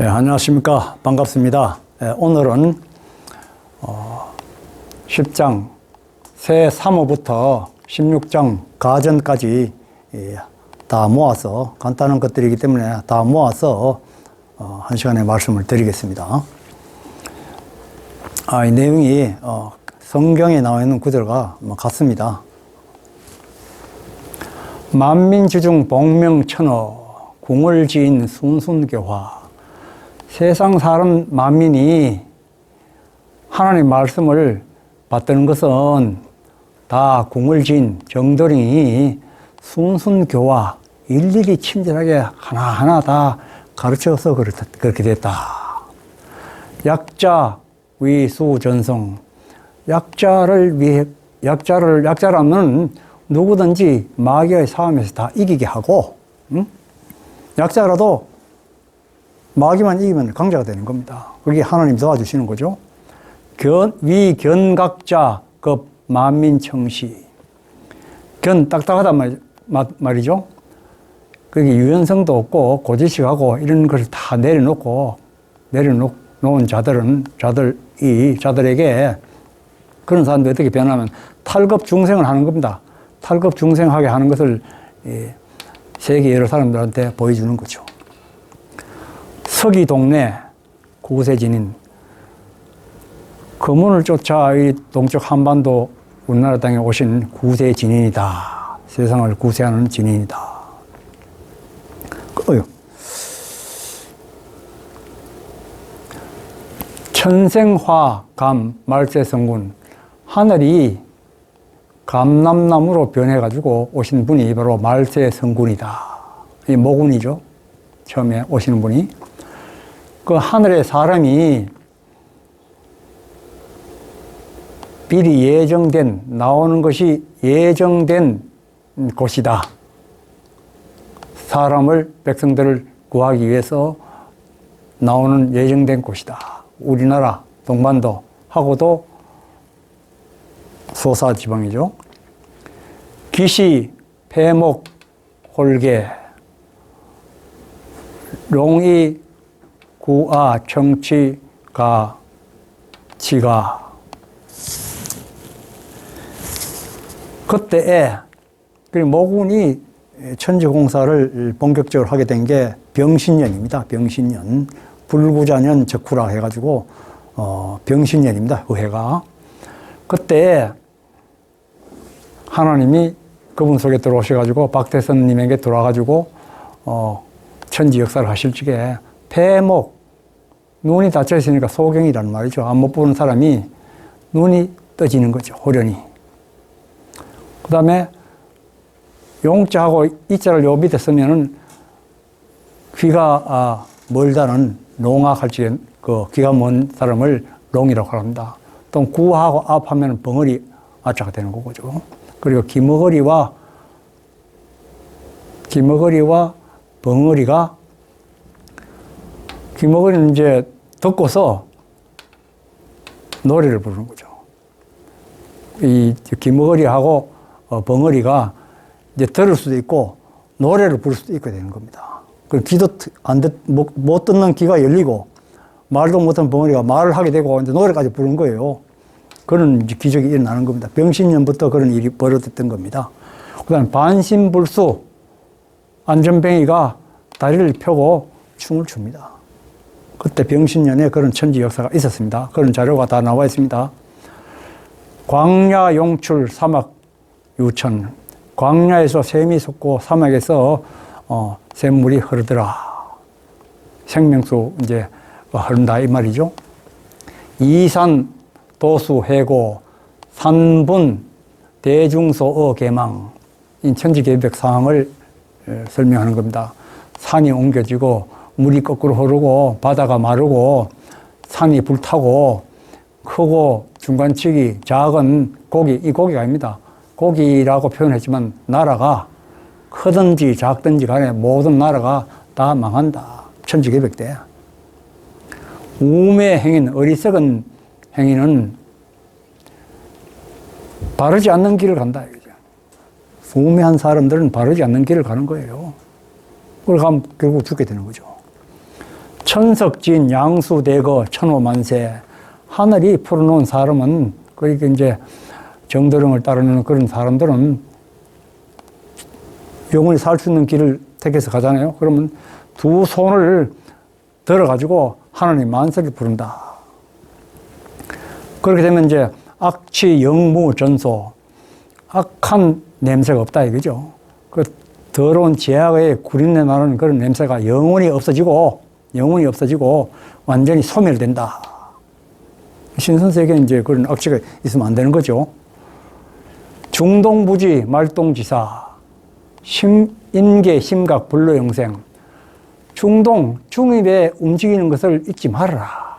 네, 안녕하십니까. 반갑습니다. 오늘은 10장 새 3호부터 16장 가전까지 다 모아서 간단한 것들이기 때문에 다 모아서 한 시간에 말씀을 드리겠습니다. 이 내용이 성경에 나와 있는 구절과 같습니다. 만민주중 복명천어 궁을 지인 순순교화. 세상 사람 만민이 하나님 말씀을 받드는 것은 다 궁을 지인 정도링이 순순교화 일일이 친절하게 하나하나 다 가르쳐서 그렇게 됐다. 약자 위수전성. 약자라면 누구든지 마귀의 싸움에서 다 이기게 하고, 약자라도 마귀만 이기면 강자가 되는 겁니다. 그게 하나님 도와주시는 거죠. 위견각자 급 만민청시. 딱딱하단 말이죠. 그게 유연성도 없고 고지식하고 이런 것을 다 내려놓은 자들에게 그런 사람들이 어떻게 변하면 탈급 중생을 하는 겁니다. 탈급 중생하게 하는 것을 세계 여러 사람들한테 보여주는 거죠. 서기 동네 구세진인. 거문을 쫓아 이 동쪽 한반도 우리나라 땅에 오신 구세진인이다. 세상을 구세하는 진인이다. 천생화감 말세성군. 하늘이 감람나무로 변해가지고 오신 분이 바로 말세성군이다. 이 모군이죠. 처음에 오시는 분이. 그 하늘에 사람이 미리 예정된, 나오는 것이 예정된 곳이다. 백성들을 구하기 위해서 나오는 예정된 곳이다. 우리나라 동반도하고도 소사지방이죠. 기시, 폐목, 홀계, 롱이, 구아, 청치가, 지가. 그때에 모군이 천지공사를 본격적으로 하게 된 게 병신년입니다. 병신년. 불구자년 적후라 해가지고 병신년입니다. 그 해가. 그때 하나님이 그분 속에 들어오셔가지고 박태선님에게 들어와가지고 천지 역사를 하실 적에 폐목, 눈이 닫혀 있으니까 소경이라는 말이죠. 안 못 보는 사람이 눈이 떠지는 거죠. 호련히. 그 다음에 용자하고 이자를 요 밑에 쓰면은 귀가 멀다는 농악할지 그 귀가 먼 사람을 농이라고 합니다. 또 구하고 앞하면 벙어리 아자가 되는 거죠. 그리고 기머거리와 벙어리가 기머거리는 이제 듣고서 노래를 부르는 거죠. 이 기머거리하고 벙어리가 이제 들을 수도 있고 노래를 부를 수도 있게 되는 겁니다. 그 귀도 못 듣는 귀가 열리고 말도 못하는 벙어리가 말을 하게 되고 이제 노래까지 부르는 거예요. 그런 이제 기적이 일어나는 겁니다. 병신년부터 그런 일이 벌어졌던 겁니다. 그 다음에 반신불수, 안전뱅이가 다리를 펴고 춤을 춥니다. 그때 병신년에 그런 천지 역사가 있었습니다. 그런 자료가 다 나와 있습니다. 광야 용출 사막 유천. 광야에서 샘이 솟고 사막에서 샘물이 흐르더라. 생명수 이제 흐른다 이 말이죠. 이산 도수 해고 산분 대중소어 개망. 이 천지계백 상황을 설명하는 겁니다. 산이 옮겨지고 물이 거꾸로 흐르고 바다가 마르고 산이 불타고 크고 중간치기 작은 고기, 이 고기가 아닙니다. 고기라고 표현했지만 나라가 크든지 작든지 간에 모든 나라가 다 망한다. 천지개벽대. 우매 행인, 어리석은 행위는 바르지 않는 길을 간다. 우매한 사람들은 바르지 않는 길을 가는 거예요. 그걸 가면 결국 죽게 되는 거죠. 천석진 양수대거 천호만세. 하늘이 풀어놓은 사람은, 그러니까 이제 정도령을 따르는 그런 사람들은 영원히 살 수 있는 길을 택해서 가잖아요. 그러면 두 손을 들어가지고 하나님 만세를 부른다. 그렇게 되면 이제 악취 영무 전소, 악한 냄새가 없다 이거죠. 그 더러운 제약의 구린내 나는 그런 냄새가 영원히 없어지고 완전히 소멸된다. 신선세계는 이제 그런 악취가 있으면 안 되는 거죠. 중동부지 말동지사, 인계 심각 불로영생. 중입에 움직이는 것을 잊지 말아라.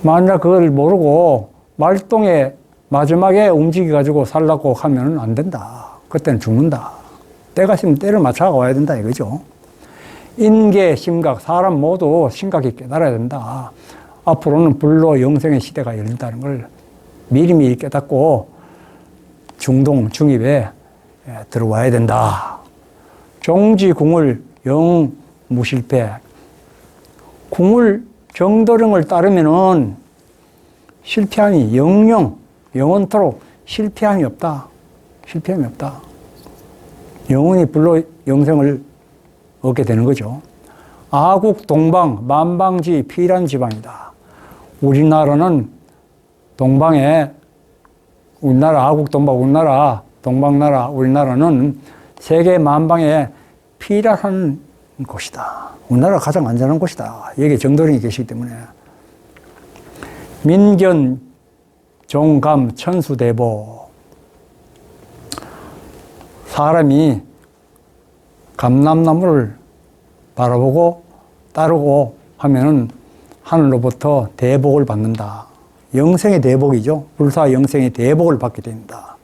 만약 그걸 모르고 말동에 마지막에 움직여가지고 살라고 하면 안 된다. 그때는 죽는다. 때가 있으면 때를 맞춰가 와야 된다 이거죠. 인계 심각, 사람 모두 심각히 깨달아야 된다. 앞으로는 불로 영생의 시대가 열린다는 걸 미리미리 깨닫고 중입에 들어와야 된다. 종지궁을 영무실패. 정도령을 따르면은 실패함이 영원토록 실패함이 없다. 영원히 불로 영생을 얻게 되는 거죠. 아국 동방 만방지 피란 지방이다. 우리나라는 동방에 아국 동방 동방나라 우리나라는 세계 만방에 피란한 곳이다. 우리나라가 가장 안전한 곳이다. 여기 정도령이 계시기 때문에. 민견 종감 천수대보. 사람이 감람나무를 바라보고 따르고 하면은 하늘로부터 대복을 받는다. 영생의 대복이죠. 불사 영생의 대복을 받게 된다.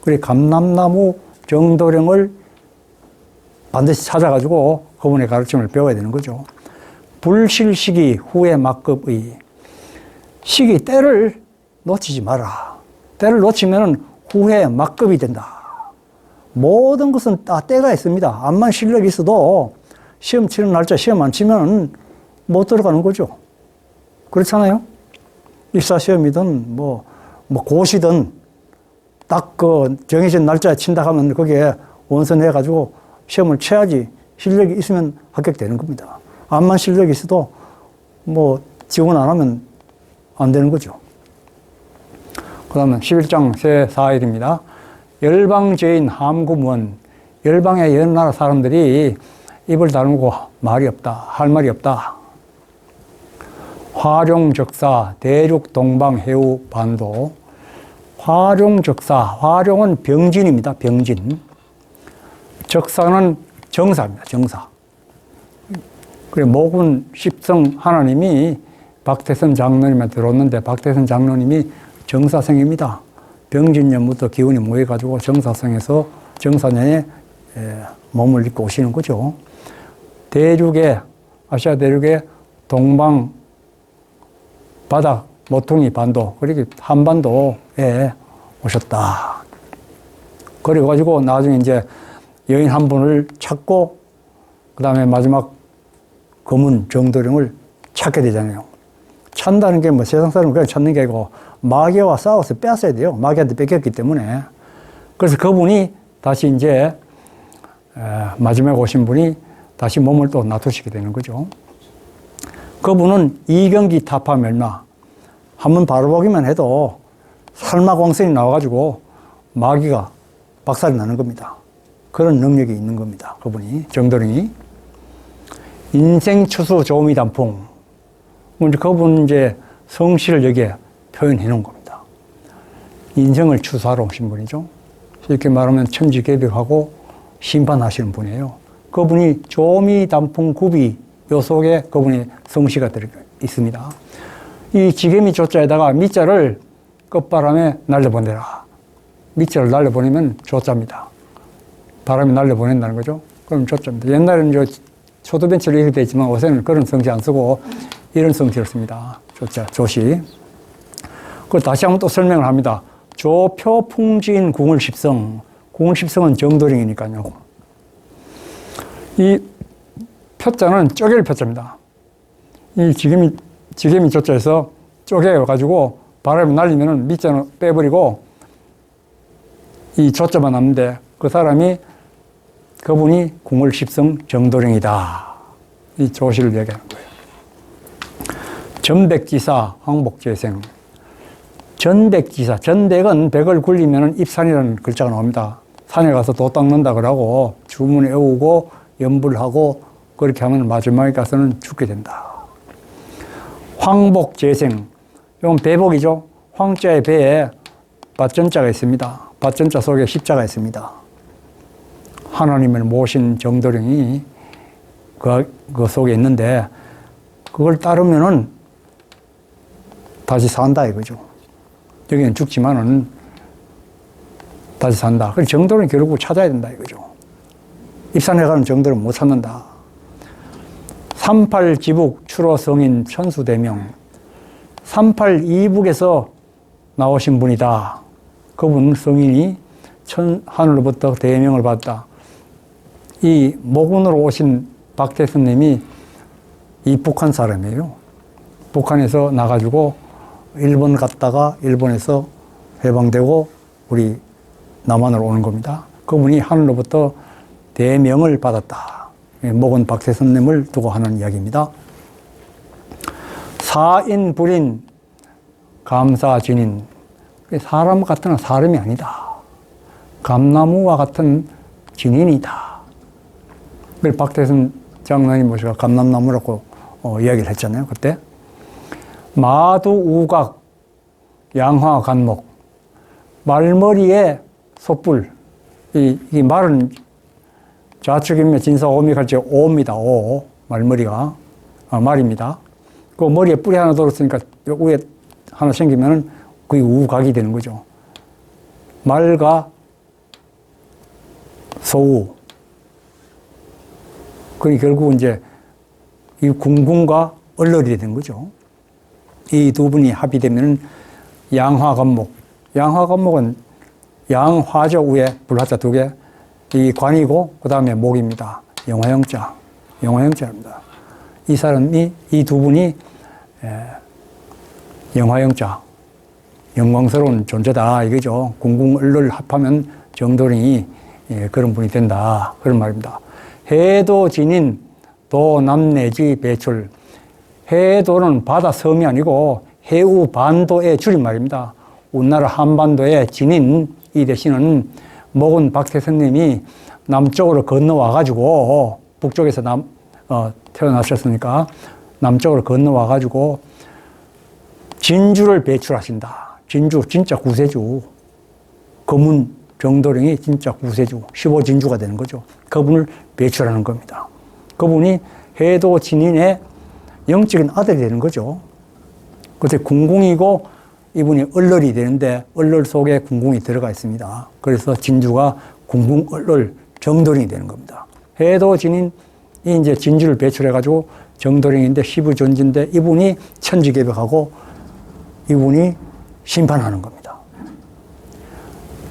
그래 감람나무 정도령을 반드시 찾아가지고 그분의 가르침을 배워야 되는 거죠. 불실시기 후에 막급의. 때를 놓치지 마라. 때를 놓치면 후에 막급이 된다. 모든 것은 다 때가 있습니다. 암만 실력이 있어도 시험 치는 날짜 시험 안 치면 못 들어가는 거죠. 그렇잖아요. 입사시험이든 고시든 딱 그 정해진 날짜에 친다 하면 거기에 원서내가지고 시험을 쳐야지 실력이 있으면 합격되는 겁니다. 암만 실력이 있어도 지원 안 하면 안 되는 거죠. 그 다음에 11장 새 4일입니다. 열방죄인 함구문. 열방의 여러 나라 사람들이 입을 다물고 할 말이 없다. 화룡적사 대륙 동방 해우 반도. 화룡은 병진입니다. 병진. 적사는 정사입니다. 정사. 그래 모군 십성 하나님이 박태선 장로님한테 들었는데 박태선 장로님이 정사생입니다. 병진년부터 기운이 모여가지고 정사성에서 정사년에 몸을 입고 오시는 거죠. 아시아 대륙의 동방 바닥 모퉁이 반도, 그렇게 한반도에 오셨다. 그래가지고 나중에 이제 여인 한 분을 찾고 그 다음에 마지막 검은 정도령을 찾게 되잖아요. 찾는다는 게 세상 사람은 그냥 찾는 게 아니고 마귀와 싸워서 뺏어야 돼요. 마귀한테 뺏겼기 때문에. 그래서 그분이 다시 이제 마지막에 오신 분이 다시 몸을 또 놔두시게 되는 거죠. 그분은 이경기 타파 멸마. 한번 바라보기만 해도 살마광선이 나와가지고 마귀가 박살이 나는 겁니다. 그런 능력이 있는 겁니다. 그분이, 정도령이. 인생추수 조미단풍. 그분은 이제 성실을 여기에 표현해 놓은 겁니다. 인생을 추수하러 오신 분이죠. 이렇게 말하면 천지개벽하고 심판하시는 분이에요. 그분이 조미단풍 구비, 요 속에 그분의 성씨가 들어 있습니다. 이 지게미 조자에다가 미자를 끝바람에 날려보내라. 미자를 날려보내면 조자입니다. 바람이 날려보낸다는 거죠. 그럼 조자입니다. 옛날에는 초도벤치로 이렇게 되어 있지만 요새는 그런 성씨 안 쓰고 이런 성씨를 씁니다. 조자, 조시. 그걸 다시 한번 또 설명을 합니다. 조표풍진 궁을십성. 궁을십성은 정도령이니까요. 이 표자는 쪼갤 표자입니다. 이 지게미 조자에서 쪼개가지고 바람이 날리면은 밑자는 빼버리고 이 조자만 남는데 그분이 궁을 십성 정도령이다. 이 조실을 얘기하는 거예요. 전백지사 황복재생. 전백지사. 전백은 백을 굴리면 입산이라는 글자가 나옵니다. 산에 가서 도 닦는다 그러고 주문 외우고 염불하고 그렇게 하면 마지막에 가서는 죽게 된다. 황복재생. 이건 배복이죠. 황자의 배에 밭전자가 있습니다. 밭전자 속에 십자가 있습니다. 하나님을 모신 정도령이 그 속에 있는데 그걸 따르면은 다시 산다 이거죠. 여기는 죽지만은 다시 산다. 그래서 정도는 결국 찾아야 된다 이거죠. 입산해 가는 정도는 못 찾는다. 38지북 추로성인 천수대명. 38이북에서 나오신 분이다. 그분 성인이 하늘로부터 대명을 받았다. 이 모군으로 오신 박태선님이 이 북한 사람이에요. 북한에서 나가지고 일본 갔다가 일본에서 해방되고 우리 남한으로 오는 겁니다. 그분이 하늘로부터 대명을 받았다. 목은 박태선님을 두고 하는 이야기입니다. 사인불인 감사진인. 사람 같은 사람이 아니다. 감나무와 같은 진인이다. 그걸 박태선 장로님 모시가 감람나무라고 이야기를 했잖아요. 그때. 마두우각 양화간목. 말머리에 솥불. 이 말은 좌측이면 진사 오미 갈지 오입니다. 오. 말머리가. 말입니다. 그 머리에 뿔이 하나 들었으니까 위에 하나 생기면은 그게 우각이 되는 거죠. 말과 소우. 그게 결국 이제 이 궁궁과 얼얼이 되는 거죠. 이 두 분이 합의되면 양화관목. 양화관목은 양화저 위에 불화자 두 개. 이 관이고 그 다음에 목입니다. 영화형자. 영화형자입니다. 이 사람이, 이 두 분이 영화형자. 영광스러운 존재다. 이거죠. 궁궁얼얼 합하면 정도령이 그런 분이 된다. 그런 말입니다. 해도진인 도남내지 배출. 해도는 바다 섬이 아니고 해우 반도의 줄임말입니다. 우리나라 한반도의 진인 이 대신은 목은 박태선님이 남쪽으로 건너와가지고 북쪽에서 태어나셨으니까 남쪽으로 건너와가지고 진주를 배출하신다. 진주, 진짜 구세주. 검은 정도령이 진짜 구세주, 15진주가 되는 거죠. 그분을 배출하는 겁니다. 그분이 해도 진인의 영적인 아들이 되는 거죠. 그래서 궁궁이고 이분이 얼얼이 되는데 얼얼 속에 궁궁이 들어가 있습니다. 그래서 진주가 궁궁 얼얼 정도령이 되는 겁니다. 해도 진인이 이제 진주를 배출해가지고 정도령인데 15존지인데 이분이 천지개벽하고 이분이 심판하는 겁니다.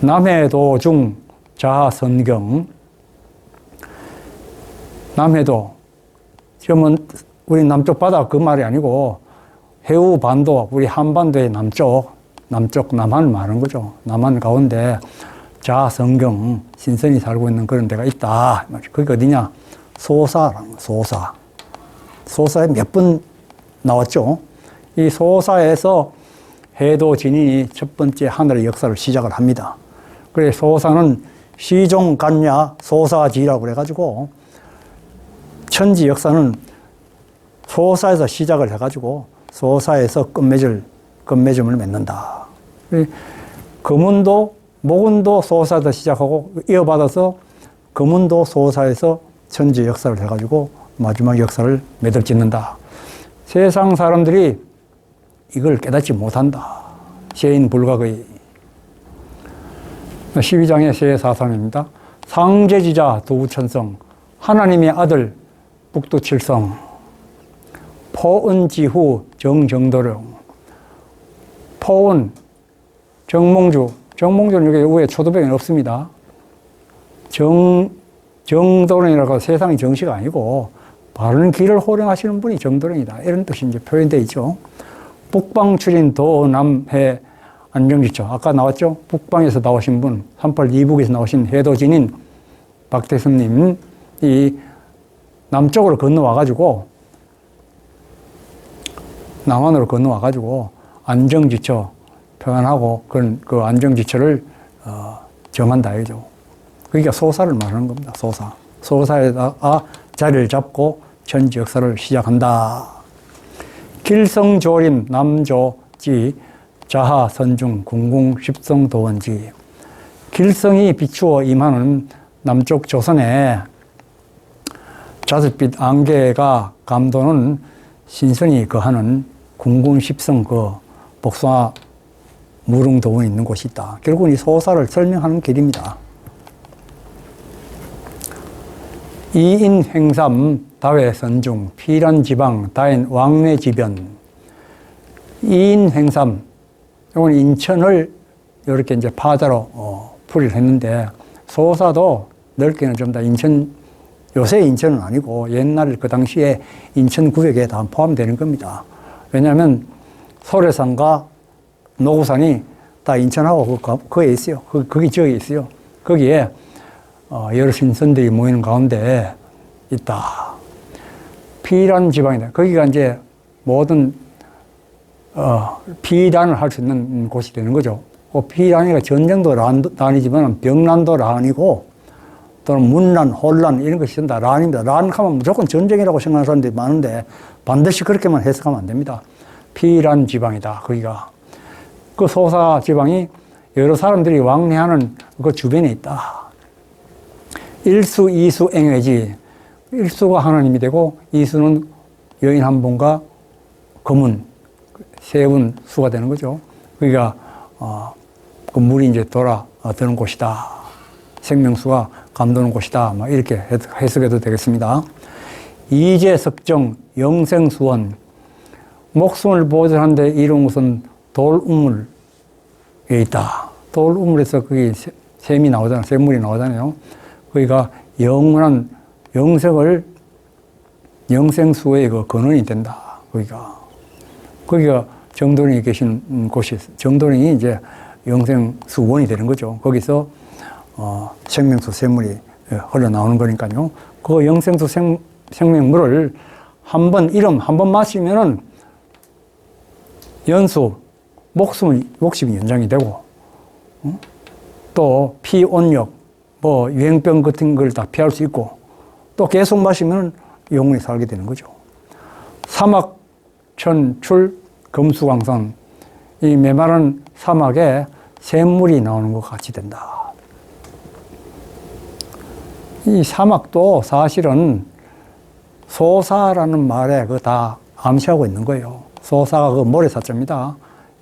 남해도중 자선경. 남해도, 지금은 우리 남쪽 바다 그 말이 아니고 해우 반도, 우리 한반도의 남쪽, 남한을 말하는 거죠. 남한 가운데 자선경, 신선이 살고 있는 그런 데가 있다. 그게 어디냐? 소사라는 거, 소사. 소사에 몇 번 나왔죠. 이 소사에서 해도 진인이 첫 번째 하늘의 역사를 시작을 합니다. 그래서 소사는 시종간야 소사지라고 그래가지고 천지 역사는 소사에서 시작을 해가지고 소사에서 끝맺음을 맺는다. 금운도, 목운도 소사에서 시작하고 이어받아서 금운도 소사에서 천지 역사를 해가지고 마지막 역사를 매듭 짓는다. 세상 사람들이 이걸 깨닫지 못한다. 세인 불각의 12장의 세사상입니다. 상제지자 도우천성. 하나님의 아들 북두칠성. 포은지후 정정도령. 포은 정몽주. 정몽주는 여기 위에 초도병이 없습니다. 정도령이라고 세상의 정시가 아니고 바른 길을 호령하시는 분이 정도령이다. 이런 뜻이 이제 표현되어 있죠. 북방 출인 도남해 안정지처. 아까 나왔죠? 북방에서 나오신 분, 38 이북에서 나오신 해도진인 박태섭님, 이 남쪽으로 건너와가지고, 남한으로 건너와가지고, 안정지처 표현하고, 그 안정지처를, 정한다, 이죠. 그러니까 소사를 말하는 겁니다, 소사. 소사에다가 자리를 잡고 전지 역사를 시작한다. 길성조림 남조지 자하 선중 궁궁 십성 도원지. 길성이 비추어 임하는 남쪽 조선에 자줏빛 안개가 감도는 신선이 거하는 궁궁 십성 그 복숭아 무릉도원이 있는 곳이 있다. 결국은 이 소사를 설명하는 길입니다. 이인 행삼 다회 선중 피란 지방 다인 왕래 지변. 이인 행삼, 이건 인천을 이렇게 이제 파자로 풀이를 했는데, 소사도 넓게는 좀 다 인천, 요새 인천은 아니고 옛날 그 당시에 인천 구역에 다 포함되는 겁니다. 왜냐하면 소래산과 노구산이 다 인천하고 거기에 있어요. 거기 지역에 있어요. 거기에 여러 신선들이 모이는 가운데 있다. 피란 지방이다. 거기가 이제 모든 피란을 할 수 있는 곳이 되는 거죠. 피란이가 전쟁도 란이지만 병란도 란이고, 또는 문란, 혼란 이런 것이 된다. 란입니다. 란하면 무조건 전쟁이라고 생각하는 사람들이 많은데 반드시 그렇게만 해석하면 안 됩니다. 피란 지방이다. 거기가. 그 소사 지방이 여러 사람들이 왕래하는 그 주변에 있다. 일수, 이수, 앵외지. 일수가 하나님이 되고, 이수는 여인 한 분과 거문, 세 분 수가 되는 거죠. 그러니까, 그 물이 이제 드는 곳이다. 생명수가 감도는 곳이다. 막 이렇게 해석해도 되겠습니다. 이제 석정, 영생수원. 목숨을 보존하는 데 이룬 것은 돌우물에 있다. 돌우물에서 거기 샘이 나오잖아요. 샘물이 나오잖아요. 거기가 영원한 영생수의 그 근원이 된다. 거기가 정도령이 계신 곳이, 정도령이 이제 영생수원이 되는 거죠. 거기서, 생명수 샘물이 흘러나오는 거니까요. 그 영생수 생명물을 이름 한 번 마시면은 연수, 목숨이 연장이 되고, 또 피온력, 유행병 같은 걸 다 피할 수 있고, 또 계속 마시면 영원히 살게 되는 거죠. 사막, 천출, 금수강산. 이 메마른 사막에 샘물이 나오는 것 같이 된다. 이 사막도 사실은 소사라는 말에 그거 다 암시하고 있는 거예요. 소사가 그 모래사자입니다.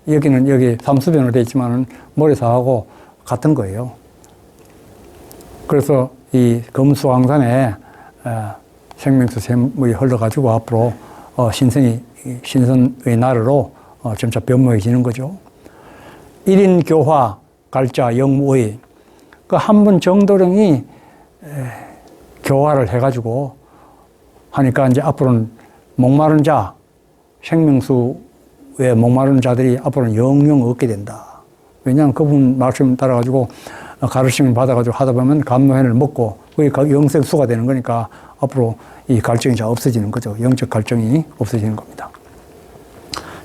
여기 삼수변으로 되어 있지만은 모래사하고 같은 거예요. 그래서 이 금수강산에 생명수 샘물이 흘러가지고 앞으로 신선의 나라로 점차 변모해지는 거죠. 1인 교화, 갈자, 영무의. 그 한 분 정도령이 교화를 해가지고 하니까 이제 앞으로는 목마른 자, 생명수에 목마른 자들이 앞으로는 영영 얻게 된다. 왜냐하면 그분 말씀 따라가지고 가르침을 받아가지고 하다 보면 감노현을 먹고 그게 영생수가 되는 거니까 앞으로 이 갈증이 잘 없어지는 거죠. 영적 갈증이 없어지는 겁니다.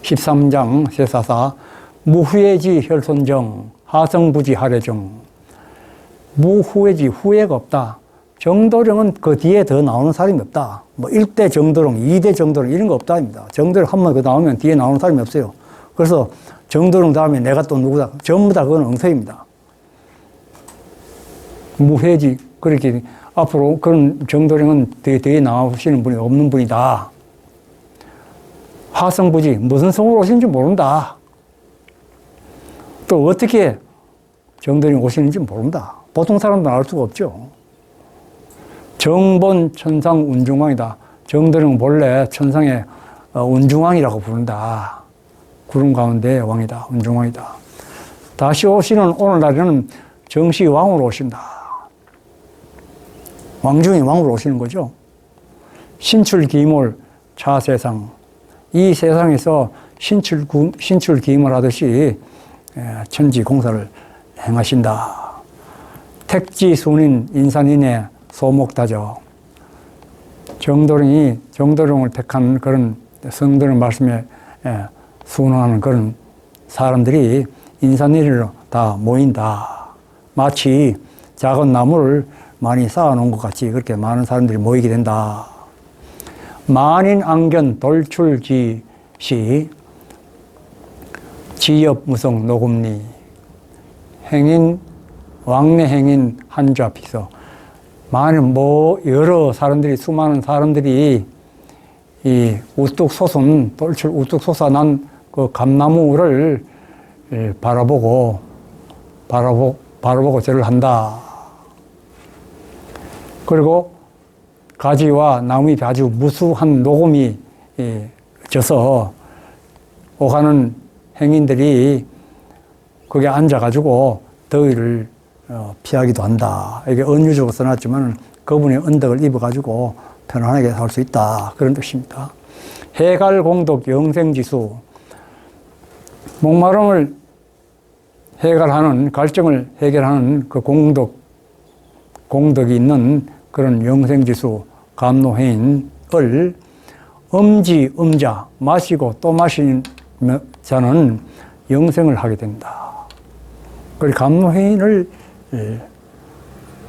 13장 세사사 무후회지 혈손정 하성부지 하례정. 무후회지 후회가 없다. 정도령은 그 뒤에 더 나오는 사람이 없다. 1대 정도령, 2대 정도령 이런 거 없다입니다. 정도령 한 번 그 나오면 뒤에 나오는 사람이 없어요. 그래서 정도령 다음에 내가 또 누구다. 전부 다 그건 엉터리입니다. 무회지. 그렇게 앞으로 그런 정도령은 뒤에 나오시는 분이 없는 분이다. 하성부지. 무슨 성으로 오시는지 모른다. 또 어떻게 정도령이 오시는지 모른다. 보통 사람들은 알 수가 없죠. 정본 천상 운중왕이다. 정도령 본래 천상의 운중왕이라고 부른다. 구름 가운데 왕이다. 운중왕이다. 다시 오시는 오늘날에는 정시 왕으로 오신다. 왕 중에 왕으로 오시는 거죠. 신출기몰 차세상. 이 세상에서 신출기몰 하듯이 천지공사를 행하신다. 택지순인 인산인의 소목다죠. 정도령을 택한 그런 성도의 말씀에 순응하는 그런 사람들이 인산인으로 다 모인다. 마치 작은 나무를 많이 쌓아놓은 것 같이 그렇게 많은 사람들이 모이게 된다. 만인안견 돌출지시 지엽무성 녹음리 행인 왕래 행인 한좌 비서. 많은 여러 사람들이, 수많은 사람들이 이 우뚝 솟은, 돌출 우뚝 솟아난 그 감나무를 바라보고 절을 한다. 그리고 가지와 나무에 아주 무수한 녹음이 져서 오가는 행인들이 거기에 앉아가지고 더위를 피하기도 한다. 이게 은유적으로 써놨지만 그분의 언덕을 입어가지고 편안하게 살 수 있다. 그런 뜻입니다. 해갈공덕 영생지수. 목마름을 해갈하는, 갈증을 해결하는 그 공덕이 있는 그런 영생지수 감노해인을 음자, 마시고 또 마시는 자는 영생을 하게 된다. 그리고 감노해인을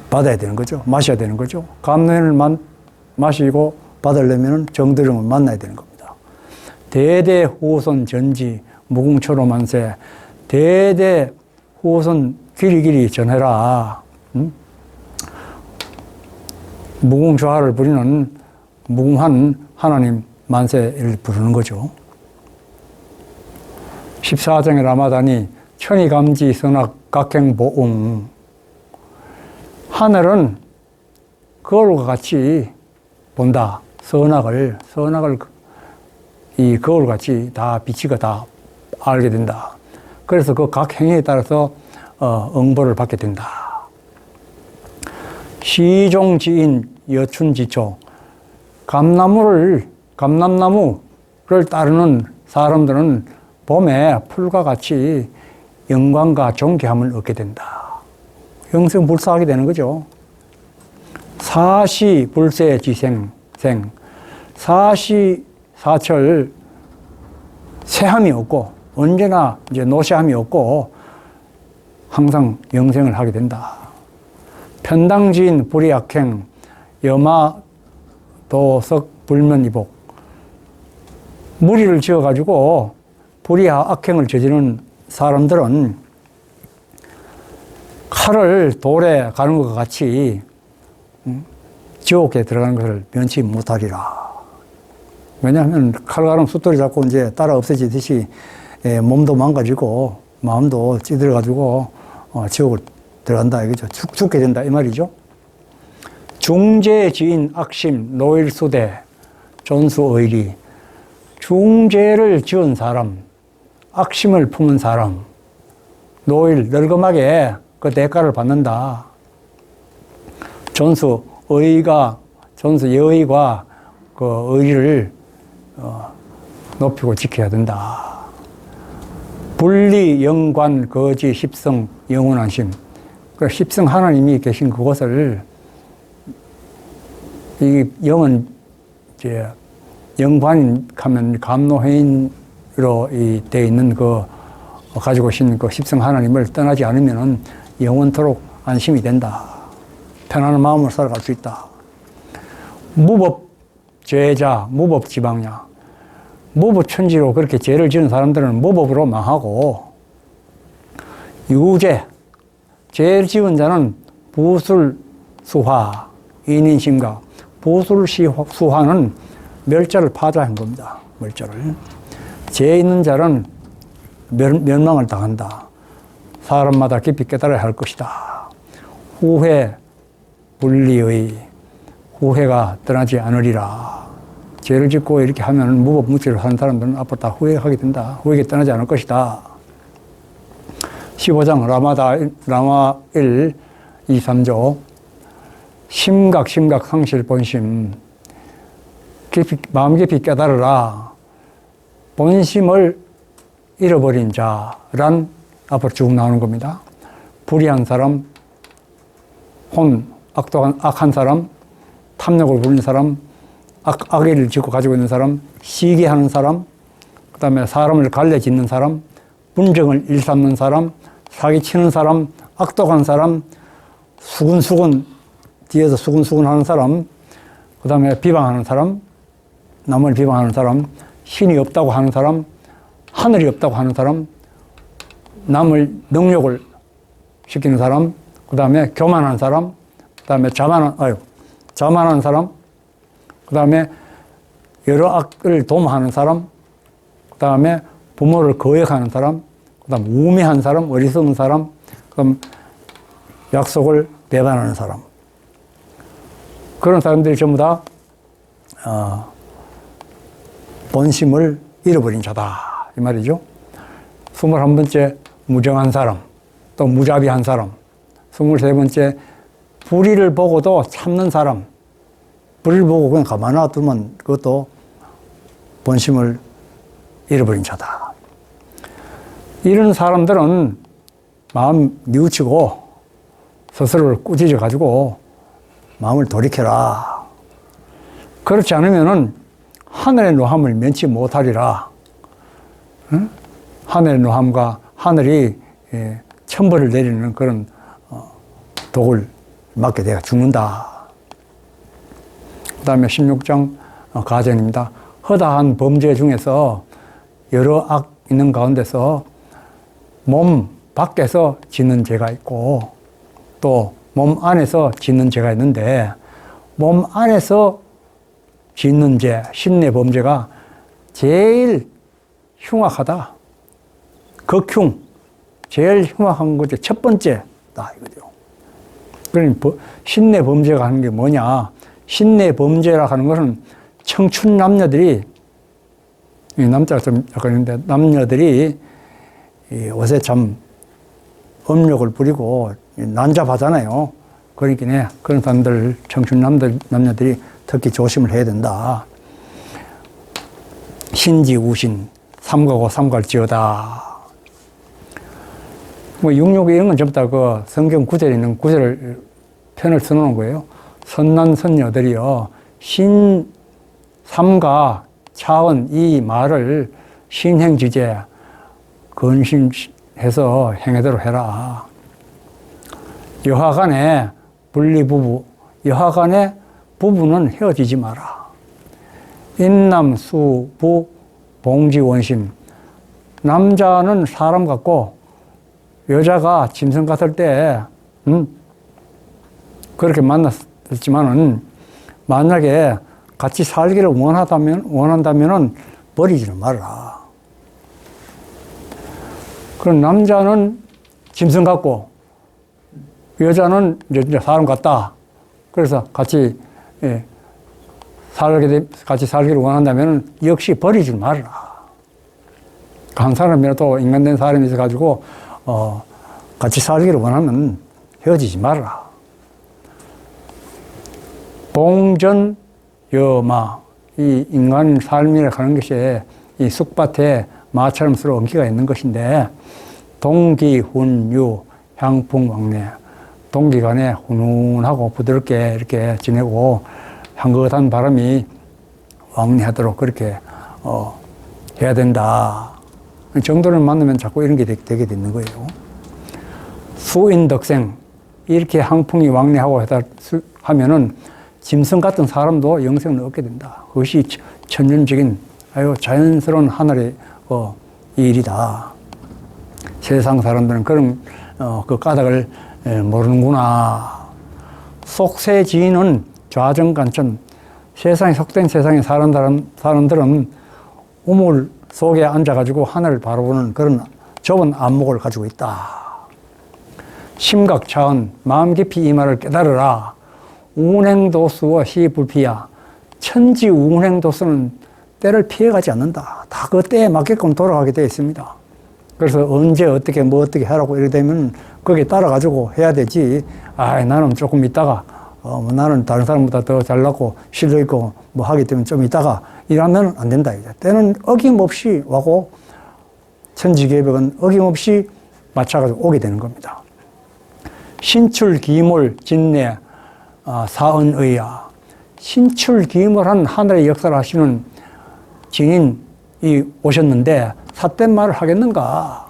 받아야 되는 거죠. 마셔야 되는 거죠. 감노해인을 마시고 받으려면 정드름을 만나야 되는 겁니다. 대대 후손 전지 무궁초로만세. 대대 후손 길이길이 전해라. 무궁좌를 부리는 무궁한 하나님 만세를 부르는 거죠. 14장의 라마단이 천이감지 선악 각행보응. 하늘은 거울과 같이 본다. 선악을 이 거울과 같이 다 비치가 다 알게 된다. 그래서 그 각 행위에 따라서 응보를 받게 된다. 시종지인 여춘지초. 감람나무를 따르는 사람들은 봄에 풀과 같이 영광과 존귀함을 얻게 된다. 영생불사하게 되는 거죠. 사시불세지생. 사시사철 세함이 없고 언제나 이제 노쇠함이 없고 항상 영생을 하게 된다. 편당지인 불의악행 여마도석 불면이복. 무리를 지어가지고 불의와 악행을 저지르는 사람들은 칼을 돌에 가는 것과 같이 지옥에 들어가는 것을 면치 못하리라. 왜냐하면 칼 가는 숫돌이 자꾸 이제 따라 없어지듯이 몸도 망가지고 마음도 찌들어가지고 지옥을 들어간다 이거죠. 죽게 된다 이 말이죠. 중죄지인 악심 노일수대 존수의리. 중죄를 지은 사람, 악심을 품은 사람, 노일 늙음하게 그 대가를 받는다. 여의가 그 의리를 높이고 지켜야 된다. 분리 영관 거지 십성 영원한 심. 그 십성 하나님이 계신 그곳을 이 영은 이제 영관 하면 감노해인으로 되어 있는 그 가지고 계신 그 십성 하나님을 떠나지 않으면은 영원토록 안심이 된다. 편안한 마음으로 살아갈 수 있다. 무법죄자, 무법지방냐. 무법천지로 그렇게 죄를 지은 사람들은 무법으로 망하고, 유죄, 죄를 지은 자는 부술수화, 인인심가. 부술수화는 멸자를 파자한 겁니다. 멸자를. 죄 있는 자는 멸망을 당한다. 사람마다 깊이 깨달아야 할 것이다. 후회, 분리의 후회가 떠나지 않으리라. 죄를 짓고 이렇게 하면 무법무취를 하는 사람들은 앞으로 다 후회하게 된다. 후회가 떠나지 않을 것이다. 15장 라마 1, 2, 3조 심각 상실 본심. 마음 깊이 깨달으라. 본심을 잃어버린 자란 앞으로 쭉 나오는 겁니다. 불의한 사람, 악한 사람, 탐욕을 부리는 사람, 악의를 짓고 가지고 있는 사람, 시기하는 사람, 그 다음에 사람을 갈래짓는 사람, 분정을 일삼는 사람, 사기치는 사람, 악독한 사람, 수근수근, 뒤에서 수근수근 하는 사람, 그 다음에 비방하는 사람, 남을 비방하는 사람, 신이 없다고 하는 사람, 하늘이 없다고 하는 사람, 남을 능욕을 시키는 사람, 그 다음에 교만한 사람, 그 다음에 자만한 사람, 그 다음에 여러 악을 도모하는 사람, 그 다음에 부모를 거역하는 사람, 그 다음 우매한 사람, 어리석은 사람, 그 다음 약속을 배반하는 사람. 그런 사람들이 전부 다 본심을 잃어버린 자다 이 말이죠. 21번째 무정한 사람, 또 무자비한 사람, 23번째 불의를 보고도 참는 사람. 불의를 보고 그냥 가만히 놔두면 그것도 본심을 잃어버린 자다. 이런 사람들은 마음 뉘우치고 스스로를 꾸짖어 가지고 마음을 돌이켜라. 그렇지 않으면은 하늘의 노함을 면치 못하리라. 응? 하늘의 노함과 하늘이 천벌을 내리는 그런 독을 맞게 되어 죽는다. 그 다음에 16장 가전입니다. 허다한 범죄 중에서 여러 악 있는 가운데서 몸 밖에서 짓는 죄가 있고 또 몸 안에서 짓는 죄가 있는데 몸 안에서 짓는 죄, 신내 범죄가 제일 흉악하다. 극흉, 제일 흉악한 것이 첫 번째다 이거죠. 그러니까 신내 범죄가 하는 게 뭐냐? 신내 범죄라 하는 것은 청춘 남녀들이, 남자가 좀 약간 있는데, 남녀들이 요새 참 음욕을 부리고 난잡하잖아요. 그러니까 그런 사람들, 청춘 남녀들이 특히 조심을 해야 된다. 신지우신, 삼가고 삼갈지어다. 뭐 육욕 이런 건 전부 다 그 성경 구절에 있는 구절 편을 써놓은 거예요. 선난 선녀들이요, 삼가 차원 이 말을 신행지제 근신해서 행하도록 해라. 여하간에 분리부부, 여하간에 부부는 헤어지지 마라. 인남수부 봉지원심, 남자는 사람 같고 여자가 짐승 같을 때 그렇게 만났지만은 만약에 같이 살기를 원한다면은 버리지는 말라. 그럼 남자는 짐승 같고 여자는 이제 사람 같다. 그래서 같이 살기를 원한다면은 역시 버리지 말라. 한 사람이라도 인간된 사람이 있어가지고 같이 살기를 원하면 헤어지지 말라. 봉전 여마, 이 인간 삶이라고 하는 것이 이 쑥밭에 마처럼 서로 엉키가 있는 것인데, 동기훈유 향풍왕래, 동기간에 훈훈하고 부드럽게 이렇게 지내고 향긋한 바람이 왕래하도록 그렇게 해야 된다. 정도를 만나면 자꾸 이런 게 되게 되는 거예요. 수인덕생, 이렇게 향풍이 왕래하고 하면은 짐승 같은 사람도 영생을 얻게 된다. 그것이 천연적인 자연스러운 하늘의 일이다. 세상 사람들은 그런 그 까닭을 모르는구나. 속세지인은 좌정간천, 세상에 속된 세상에 사는 사람들은 우물 속에 앉아가지고 하늘을 바라보는 그런 좁은 안목을 가지고 있다. 심각차은, 마음 깊이 이 말을 깨달으라. 운행도수와 시불피야. 천지 운행도수는 때를 피해가지 않는다. 다 그 때에 맞게끔 돌아가게 되어 있습니다. 그래서 언제 어떻게 하라고 이렇게 되면 거기에 따라가지고 해야 되지. 나는 조금 있다가 뭐 나는 다른 사람보다 더 잘났고 실력 있고 뭐 하기 때문에 좀 이따가 일하면 안 된다. 이제. 때는 어김없이 와고 천지개벽은 어김없이 맞춰가지고 오게 되는 겁니다. 신출기몰 진내 사은의야. 신출기몰한 하늘의 역사를 하시는 증인이 오셨는데 삿된 말을 하겠는가?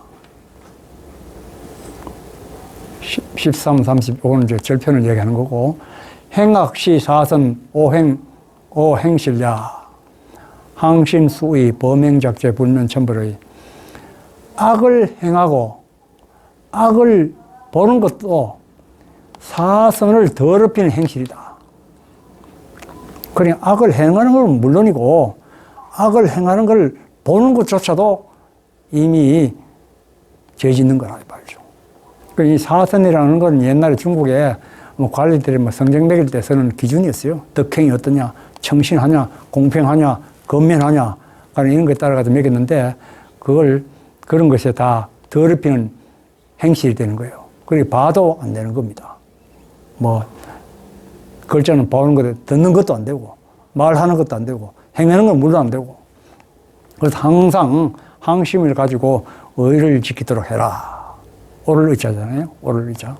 13, 30, 이거는 이제 절편을 얘기하는 거고, 행악시 사선 오행실야. 항신수의 범행작죄 불면 천벌의. 악을 행하고 악을 보는 것도 사선을 더럽히는 행실이다. 그냥 악을 행하는 건 물론이고 악을 행하는 걸 보는 것조차도 이미 죄 짓는 거라 말이죠. 이 사선이라는 건 옛날에 중국에 뭐 관리들이 뭐 성적 매길 때 쓰는 기준이었어요. 덕행이 어떠냐, 청신하냐, 공평하냐, 건면하냐, 이런 것에 따라서 매겼는데 그런 것에 다 더럽히는 행실이 되는 거예요. 그리고 봐도 안 되는 겁니다. 뭐 글자는 보는 것도 듣는 것도 안 되고 말하는 것도 안 되고 행하는 건 물론 안 되고. 그래서 항상 항심을 가지고 의를 지키도록 해라. 오를 의자잖아요. 오를 의자.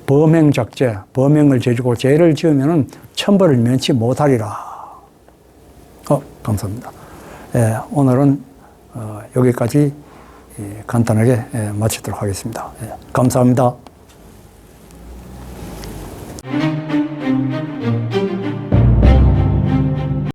범행작죄, 범행을 저지르고 죄를 지으면 천벌을 면치 못하리라. 감사합니다. 예, 오늘은 여기까지 간단하게 마치도록 하겠습니다. 예, 감사합니다.